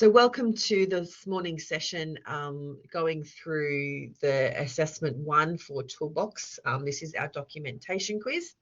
So welcome to this morning's session, going through the assessment 1 for Toolbox. This is our documentation quiz.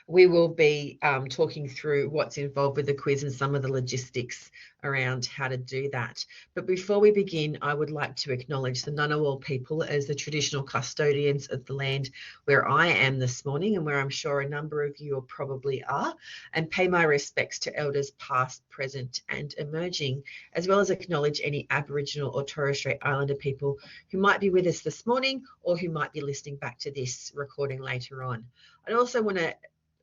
We will be talking through what's involved with the quiz and some of the logistics around how to do that. But before we begin, I would like to acknowledge the Ngunnawal people as the traditional custodians of the land where I am this morning and where I'm sure a number of you probably are, and pay my respects to elders past, present and emerging, as well as acknowledge any Aboriginal or Torres Strait Islander people who might be with us this morning or who might be listening back to this recording later on. I also want to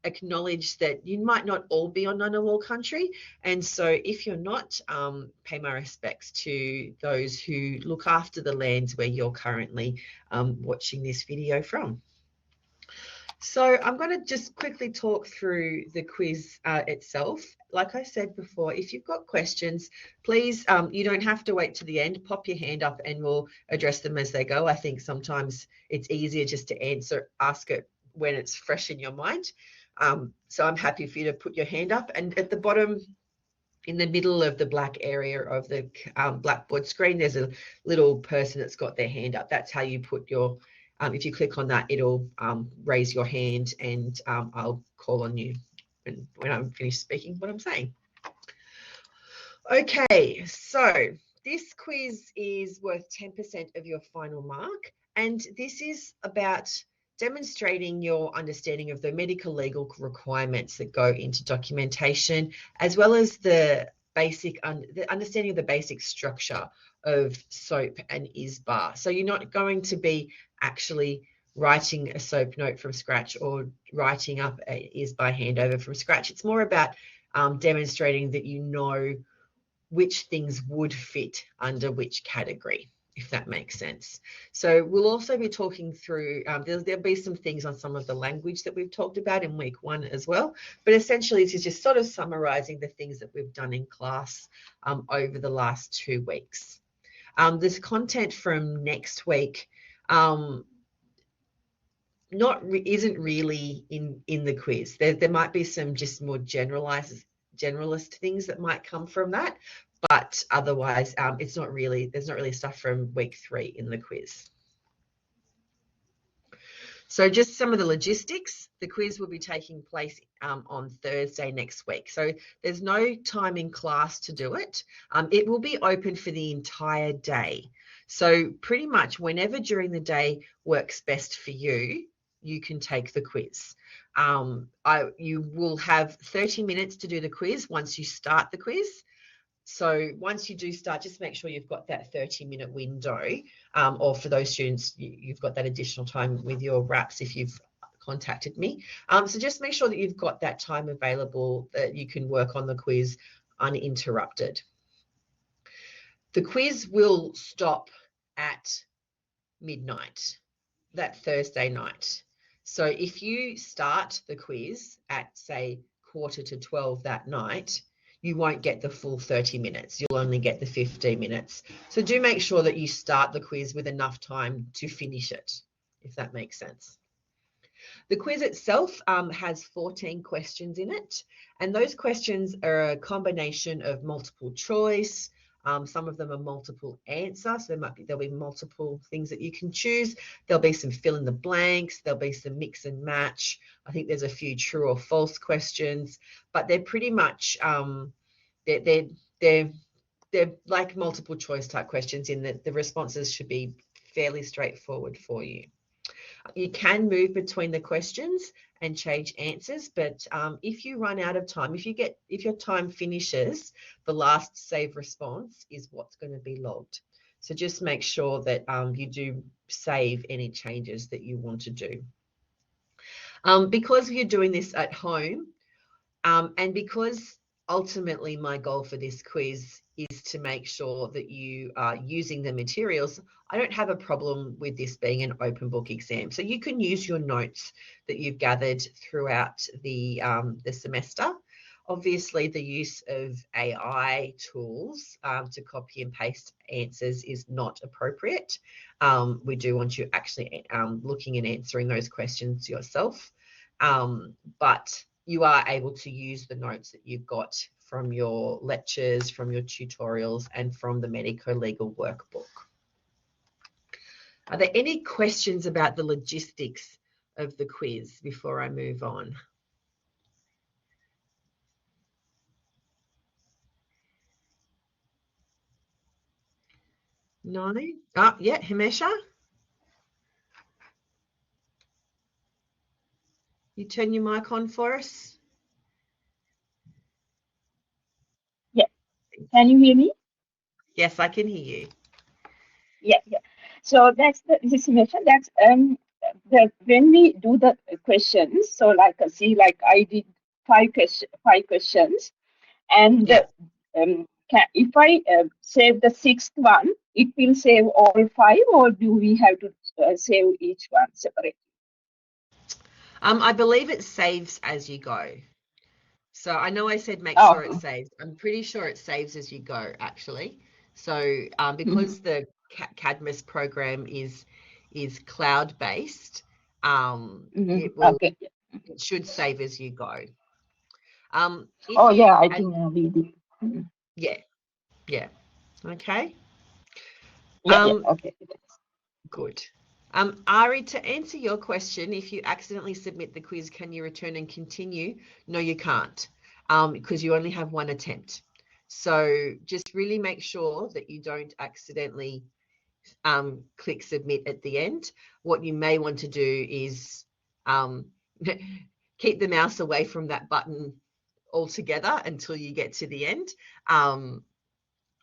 acknowledge that you might not all be on Ngunnawal country, and so if you're not, pay my respects to those who look after the lands where you're currently watching this video from. So I'm going to just quickly talk through the quiz itself. Like I said before, if you've got questions, please, you don't have to wait to the end. Pop your hand up and we'll address them as they go. I think sometimes it's easier just to ask it when it's fresh in your mind. So I'm happy for you to put your hand up, and at the bottom in the middle of the black area of the Blackboard screen, there's a little person that's got their hand up. That's how you put your, if you click on that, it'll raise your hand and I'll call on you when I'm finished speaking what I'm saying. Okay, so this quiz is worth 10% of your final mark, and this is about demonstrating your understanding of the medical legal requirements that go into documentation, as well as the understanding of the basic structure of SOAP and ISBA. So you're not going to be actually writing a SOAP note from scratch or writing up a ISBA handover from scratch. It's more about demonstrating that you know which things would fit under which category, if that makes sense. So we'll also be talking through, there'll be some things on some of the language that we've talked about in week 1 as well, but essentially this is just sort of summarising the things that we've done in class over the last 2 weeks. This content from next week isn't really in the quiz. There might be some just more generalist things that might come from that, but otherwise there's not really stuff from week 3 in the quiz. So just some of the logistics. The quiz will be taking place on Thursday next week. So there's no time in class to do it. It will be open for the entire day. So pretty much whenever during the day works best for you, you can take the quiz. You will have 30 minutes to do the quiz once you start the quiz. So once you do start, just make sure you've got that 30-minute window, or for those students, you've got that additional time with your RAPs if you've contacted me. So just make sure that you've got that time available, that you can work on the quiz uninterrupted. The quiz will stop at midnight, that Thursday night. So if you start the quiz at, say, 11:45 that night, you won't get the full 30 minutes. You'll only get the 15 minutes. So do make sure that you start the quiz with enough time to finish it, if that makes sense. The quiz itself has 14 questions in it, and those questions are a combination of multiple choice. Some of them are multiple answer, so there'll be multiple things that you can choose. There'll be some fill in the blanks. There'll be some mix and match. I think there's a few true or false questions, but they're pretty much they're like multiple choice type questions in that the responses should be fairly straightforward for you. You can move between the questions and change answers, but if you run out of time, if your time finishes, the last save response is what's going to be logged. So just make sure that you do save any changes that you want to do. Because you're doing this at home, and because ultimately my goal for this quiz is to make sure that you are using the materials, I don't have a problem with this being an open book exam. So you can use your notes that you've gathered throughout the semester. Obviously, the use of AI tools to copy and paste answers is not appropriate. We do want you actually looking and answering those questions yourself. But you are able to use the notes that you've got from your lectures, from your tutorials, and from the Medico-Legal Workbook. Are there any questions about the logistics of the quiz before I move on? No? Oh, yeah, Himesha? You turn your mic on for us? Yeah. Can you hear me? Yes, I can hear you. Yeah, yeah. So that's the estimation. That's when we do the questions. So like see, like I did five questions, and Yeah. if I save the sixth one, it will save all five, or do we have to save each one separately? I believe it saves as you go. So I know I said make Oh, sure it saves. I'm pretty sure it saves as you go, actually. So mhm. because the Cadmus program is cloud-based, it will Okay. it should save as you go. If Oh you yeah, I and think we did. Mhm. yeah, yeah. Okay. Yeah, yeah. Um, Okay. good. Ari, to answer your question, if you accidentally submit the quiz, can you return and continue? No, you can't, because you only have one attempt. So just really make sure that you don't accidentally click submit at the end. What you may want to do is keep the mouse away from that button altogether until you get to the end.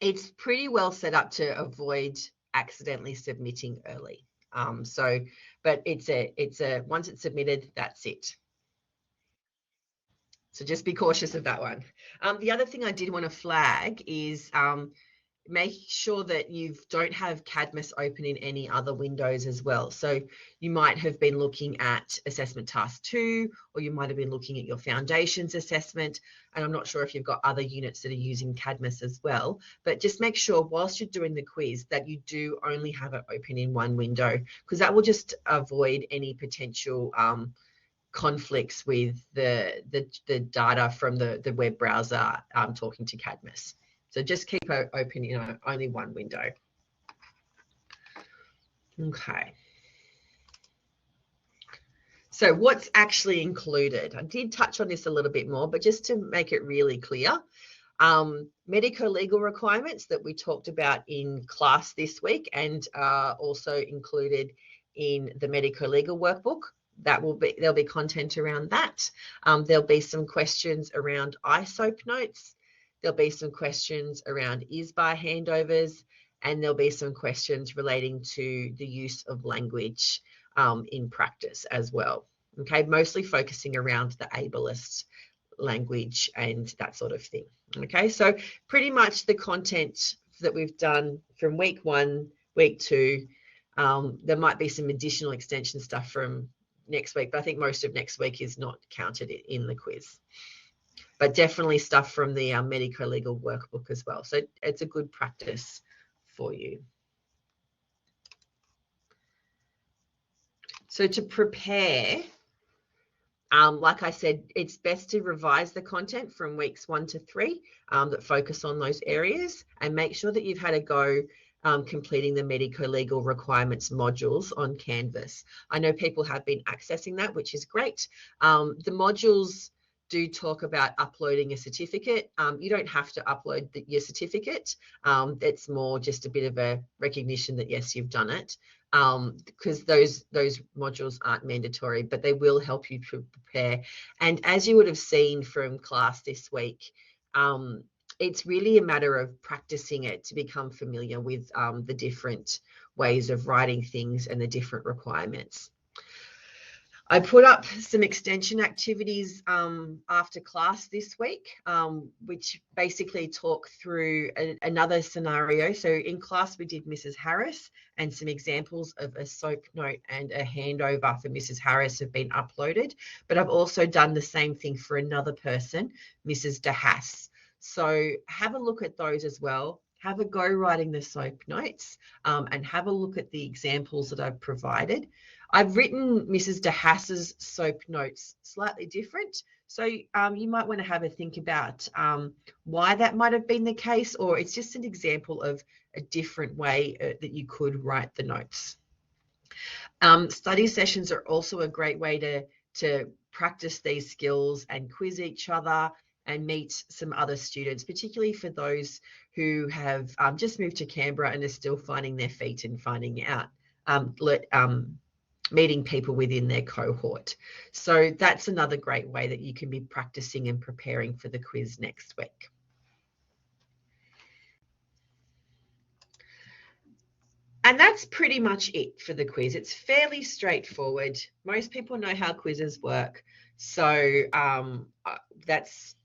It's pretty well set up to avoid accidentally submitting early. But it's a once it's submitted, that's it. So just be cautious of that one. The other thing I did want to flag is make sure that you don't have Cadmus open in any other windows as well. So you might have been looking at assessment task 2, or you might have been looking at your foundations assessment. And I'm not sure if you've got other units that are using Cadmus as well, but just make sure whilst you're doing the quiz that you do only have it open in one window, because that will just avoid any potential conflicts with the data from the web browser talking to Cadmus. So just keep it open in only one window. Okay. So what's actually included? I did touch on this a little bit more, but just to make it really clear, medico-legal requirements that we talked about in class this week and are also included in the medico-legal workbook. There'll be content around that. There'll be some questions around ISOP notes. There'll be some questions around ISBA handovers, and there'll be some questions relating to the use of language in practice as well. Okay, mostly focusing around the ableist language and that sort of thing. Okay, so pretty much the content that we've done from week 1, week 2. There might be some additional extension stuff from next week, but I think most of next week is not counted in the quiz. But definitely stuff from the medico-legal workbook as well. So it's a good practice for you. So to prepare, like I said, it's best to revise the content from weeks 1 to 3 that focus on those areas, and make sure that you've had a go completing the medico-legal requirements modules on Canvas. I know people have been accessing that, which is great. The modules do talk about uploading a certificate. You don't have to upload your certificate. It's more just a bit of a recognition that, yes, you've done it. Because those modules aren't mandatory, but they will help you to prepare. And as you would have seen from class this week, it's really a matter of practicing it to become familiar with the different ways of writing things and the different requirements. I put up some extension activities after class this week, which basically talk through another scenario. So in class, we did Mrs. Harris, and some examples of a SOAP note and a handover for Mrs. Harris have been uploaded. But I've also done the same thing for another person, Mrs. DeHaas. So have a look at those as well. Have a go writing the SOAP notes and have a look at the examples that I've provided. I've written Mrs. DeHaas's SOAP notes slightly different. So you might want to have a think about why that might have been the case, or it's just an example of a different way that you could write the notes. Study sessions are also a great way to practice these skills and quiz each other and meet some other students, particularly for those who have just moved to Canberra and are still finding their feet and finding out, meeting people within their cohort. So that's another great way that you can be practicing and preparing for the quiz next week. And that's pretty much it for the quiz. It's fairly straightforward. Most people know how quizzes work. So that's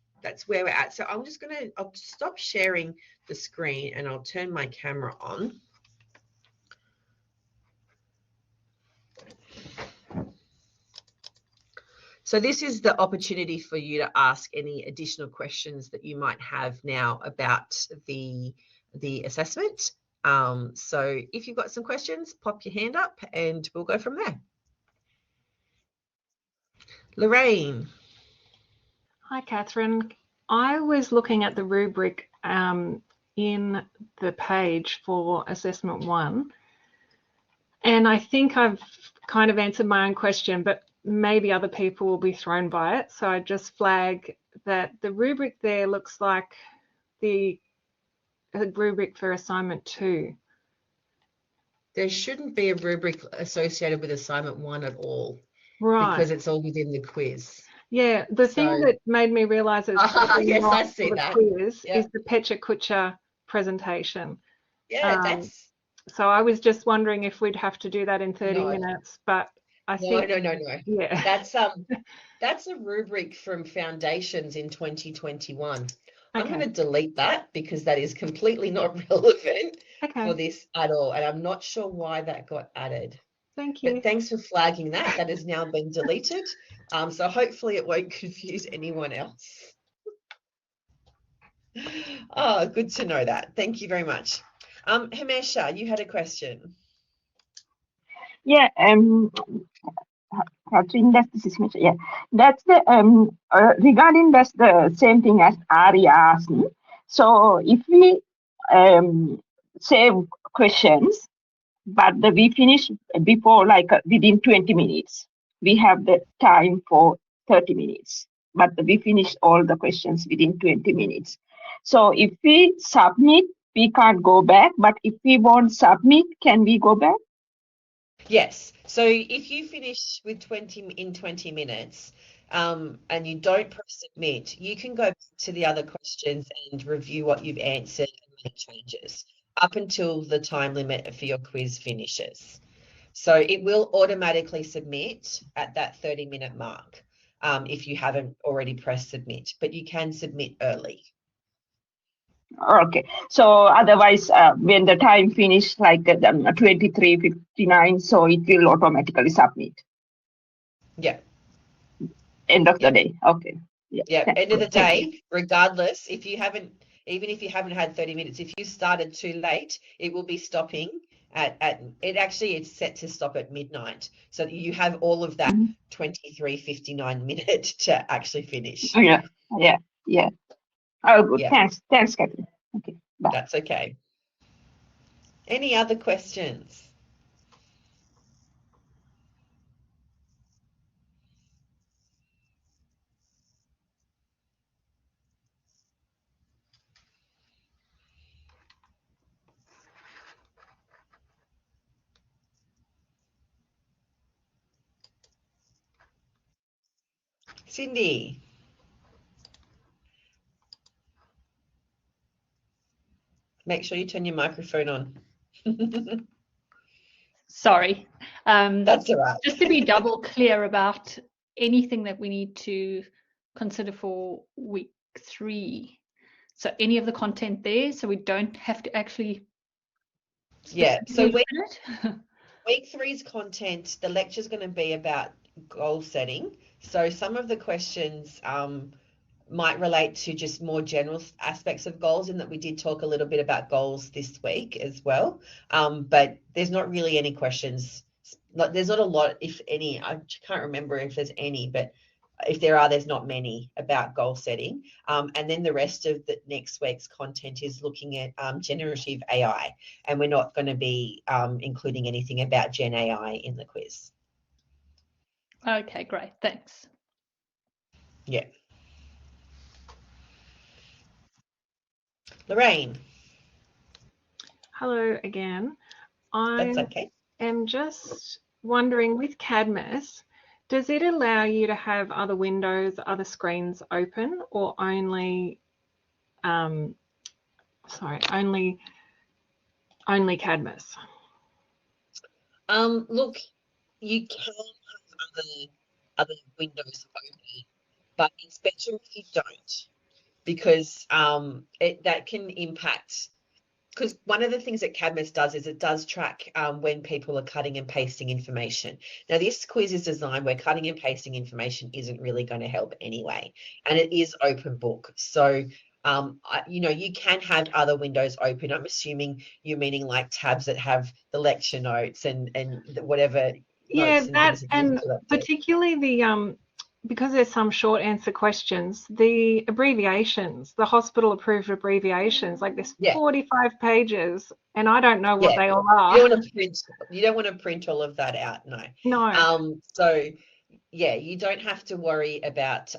where we're at. So I'll stop sharing the screen and I'll turn my camera on. So this is the opportunity for you to ask any additional questions that you might have now about the assessment. So if you've got some questions, pop your hand up and we'll go from there. Lorraine. Hi, Catherine. I was looking at the rubric in the page for assessment 1, and I think I've kind of answered my own question, but maybe other people will be thrown by it. So I just flag that the rubric there looks like the rubric for assignment 2. There shouldn't be a rubric associated with assignment 1 at all. Right. Because it's all within the quiz. Yeah, the thing that made me realise it's yes, I see the that. quiz is the Pecha Kucha presentation. Yeah, that's. So I was just wondering if we'd have to do that in 30 minutes, but I think no. Yeah, that's a rubric from Foundations in 2021. Okay. I'm going to delete that because that is completely not relevant for this at all, and I'm not sure why that got added. Thank you. But thanks for flagging that. That has now been deleted. So hopefully it won't confuse anyone else. Oh, good to know that. Thank you very much. Hemesha, you had a question. Yeah, Catherine, that's the regarding that's the same thing as Ari asked. So if we save questions, but we finish before, like within 20 minutes. We have the time for 30 minutes, but we finish all the questions within 20 minutes. So if we submit, we can't go back, but if we won't submit, can we go back? Yes. So if you finish with 20 minutes and you don't press submit, you can go back to the other questions and review what you've answered and make changes up until the time limit for your quiz finishes. So it will automatically submit at that 30-minute mark if you haven't already pressed submit, but you can submit early. Okay, so otherwise when the time finish like 23:59, so it will automatically submit. Yeah. End of the day. Okay. Yeah. End of the day, regardless, even if you haven't had 30 minutes, if you started too late, it will be stopping it's set to stop at midnight. So you have all of that 23:59 minute to actually finish. Yeah. Oh, good. Yeah. Thanks, Catherine. Okay. Bye. That's okay. Any other questions? Cindy. Make sure you turn your microphone on. Sorry. That's all right. Just to be double clear about anything that we need to consider for week 3. So any of the content there, so we don't have to actually. Yeah. So week 3's content, the lecture is going to be about goal setting. So some of the questions might relate to just more general aspects of goals, in that we did talk a little bit about goals this week as well. But there's not really any questions there's not a lot, if any. I can't remember if there's any, but if there are, there's not many about goal setting. And then the rest of the next week's content is looking at generative AI, and we're not going to be including anything about Gen AI in the quiz. Okay, great. Thanks. Yeah. Lorraine. Hello again. That's I okay. am just wondering, with Cadmus, does it allow you to have other windows, other screens open, or only, only Cadmus? Look, you can have other windows open, but it's better if you don't, because that can impact. Because one of the things that Cadmus does is it does track when people are cutting and pasting information. Now, this quiz is designed where cutting and pasting information isn't really going to help anyway, and it is open book. So, you can have other windows open. I'm assuming you're meaning like tabs that have the lecture notes and whatever Yeah, notes and that, things that you and fill up there. particularly the because there's some short answer questions, the abbreviations, the hospital approved abbreviations, like there's Yeah. 45 pages, and I don't know what Yeah. they all You are. don't want to print all of that out, no. No. So yeah, you don't have to worry about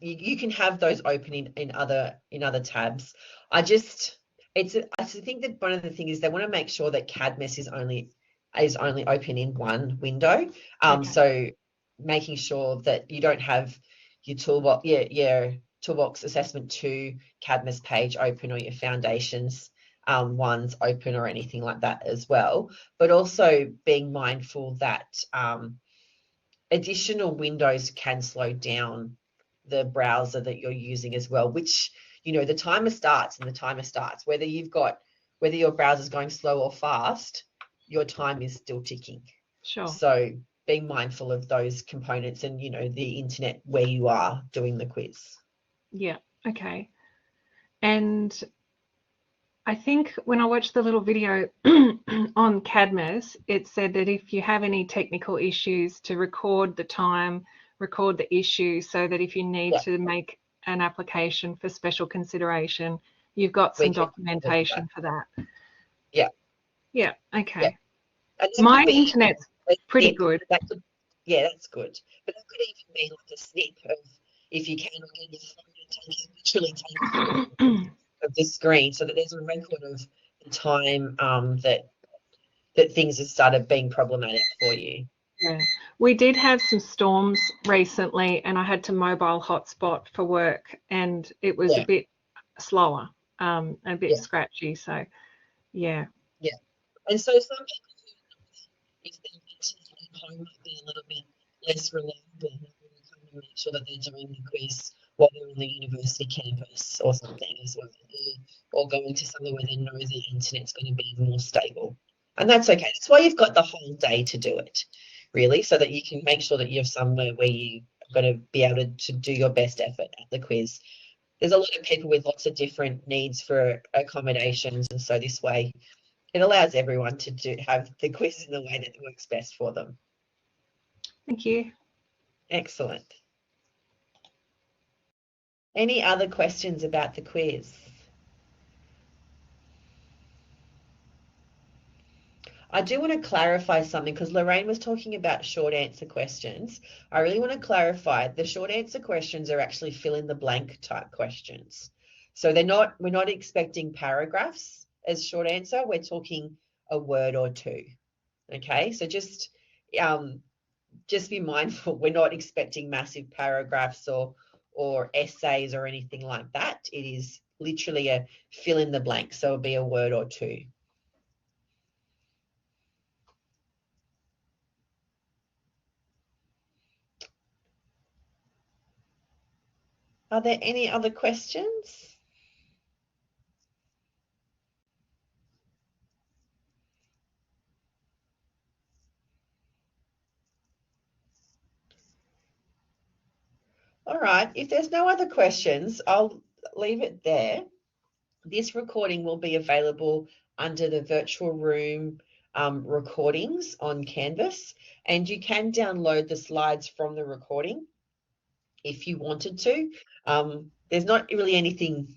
you can have those open in other tabs. I think that one of the things is they want to make sure that Cadmus is only open in one window. Okay. So making sure that you don't have your toolbox assessment 2 Cadmus page open, or your foundations ones open, or anything like that as well. But also being mindful that additional windows can slow down the browser that you're using as well, which, the timer starts, whether your browser's going slow or fast, your time is still ticking. Sure. So being mindful of those components and, the internet where you are doing the quiz. Yeah. Okay. And I think when I watched the little video on Cadmus, it said that if you have any technical issues, to record the time, record the issue, so that if you need to make an application for special consideration, you've got some documentation for that. Yeah. Yeah. Okay. Yeah. My internet's pretty good. That's good. But that could even be like a snip of, if you can, on your phone, literally take of the screen, so that there's a record of the time that things have started being problematic for you. Yeah, we did have some storms recently, and I had to mobile hotspot for work, and it was a bit slower, a bit scratchy. So, yeah. Yeah, and so some people who, if their internet at home might be a little bit less reliable, and make sure that they're doing the quiz while they're on the university campus or something as well, or going to somewhere where they know the internet's going to be more stable. And that's okay. That's why you've got the whole day to do it, really, so that you can make sure that you're somewhere where you're going to be able to do your best effort at the quiz. There's a lot of people with lots of different needs for accommodations, and so this way it allows everyone to have the quiz in the way that works best for them. Thank you. Excellent. Any other questions about the quiz? I do want to clarify something, because Lorraine was talking about short answer questions. I really want to clarify the short answer questions are actually fill in the blank type questions. So we're not expecting paragraphs as short answer. We're talking a word or two. Okay, so just be mindful. We're not expecting massive paragraphs or essays or anything like that. It is literally a fill in the blank. So it'll be a word or two. Are there any other questions? All right, if there's no other questions, I'll leave it there. This recording will be available under the virtual room recordings on Canvas, and you can download the slides from the recording if you wanted to. There's not really anything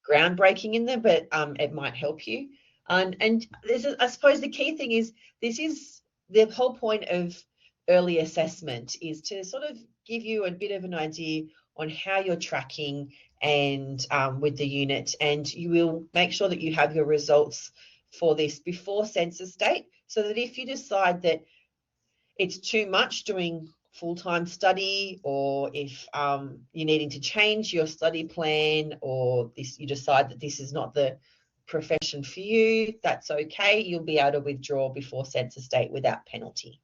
groundbreaking in there, but it might help you. And this is, I suppose the key thing is, this is the whole point of early assessment, is to sort of give you a bit of an idea on how you're tracking and with the unit, and you will make sure that you have your results for this before census date, so that if you decide that it's too much doing full-time study, or if you're needing to change your study plan, or you decide that this is not the profession for you, that's okay. You'll be able to withdraw before census date without penalty.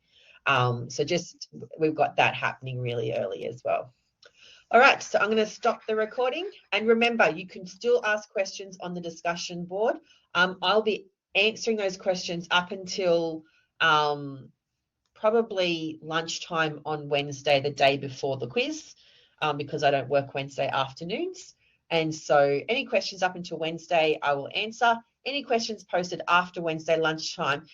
So just, we've got that happening really early as well. All right, so I'm going to stop the recording, and remember, you can still ask questions on the discussion board. I'll be answering those questions up until probably lunchtime on Wednesday, the day before the quiz, because I don't work Wednesday afternoons. And so any questions up until Wednesday, I will answer. Any questions posted after Wednesday lunchtime,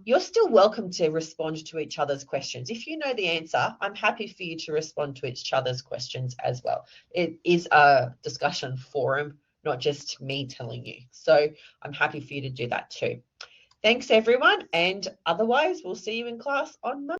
you're still welcome to respond to each other's questions. If you know the answer, I'm happy for you to respond to each other's questions as well. It is a discussion forum, not just me telling you. So I'm happy for you to do that too. Thanks everyone, and otherwise we'll see you in class on Monday.